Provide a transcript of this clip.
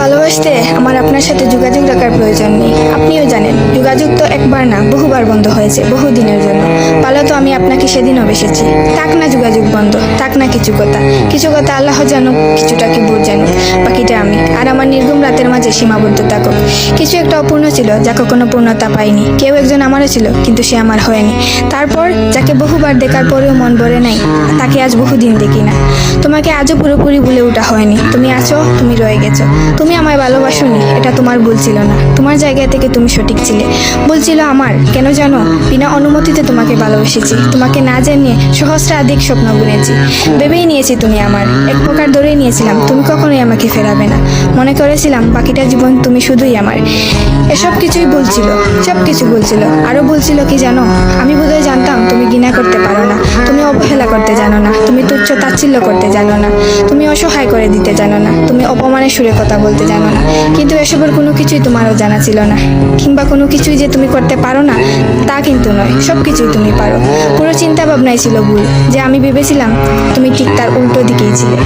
ভালোবাসতে আমার আপনার সাথে যোগাযোগ রাখার প্রয়োজন নেই। আপনিও জানেন যোগাযোগ তো একবার না বহুবার বন্ধ হয়েছে বহুদিনের জন্য। পালো তো আমি আপনাকে সেদিনও বেসেছি। থাক না যোগাযোগ বন্ধ, থাক না কিছু কথা আল্লাহ জানুক, কিছুটা কি বোধ জানুক, বাকিটা আমি আর আমার নির্গুম রাতের মাঝে সীমাবদ্ধ থাকুক। কিছু একটা অপূর্ণ ছিল যা কখনো পূর্ণতা পায়নি। কেউ একজন আমারও ছিল কিন্তু সে আমার হয়নি। তারপর যাকে বহুবার দেখার পরেও মন ভরে নাই, তাকে আজ বহুদিন দেখি না। তোমাকে আজও পুরোপুরি ভুলে ওঠা হয়নি। তুমি আছো, তুমি রয়ে গেছো। তুমি আমায় ভালোবাসোনি, এটা তোমার ভুল ছিল না। তোমার জায়গা থেকে তুমি সঠিক ছিলে। ভুল ছিল আমার। কেন জানো? বিনা অনুমতিতে তোমাকে ভালোবেসেছি। তোমাকে না জানিয়ে সহস্রাধিক স্বপ্ন বুনেছি। ভেবেই নিয়েছি তুমি আমার, এক প্রকার ধরেই নিয়েছিলাম তুমি কখনোই আমাকে ফেরাবে না। মনে করেছিলাম বাকিটা জীবন তুমি শুধুই আমার। এসব কিছুই ভুল ছিল, সব কিছু ভুল ছিল। আরো ভুল ছিল কি জানো? আমি বোধহয় জানতাম তুমি ঘৃণা করতে পারো না, তুমি অবহেলা করতে জানো না, তুমি তুচ্ছ তাচ্ছিল্য করতে জানো না, তুমি অসহায় করে দিতে জানো না, তুমি অপমানের সুরে কথা বলতে জানো না। কিন্তু এসবের কোনো কিছুই তোমারও জানা ছিল না, কিংবা কোনো কিছুই যে তুমি করতে পারো না তা কিন্তু নয়। সব কিছুই তুমি পারো। পুরো চিন্তা ভাবনাই ছিল ভুল, যে আমি ভেবেছিলাম তুমি ঠিক তার উল্টো দিকেই ছিলে।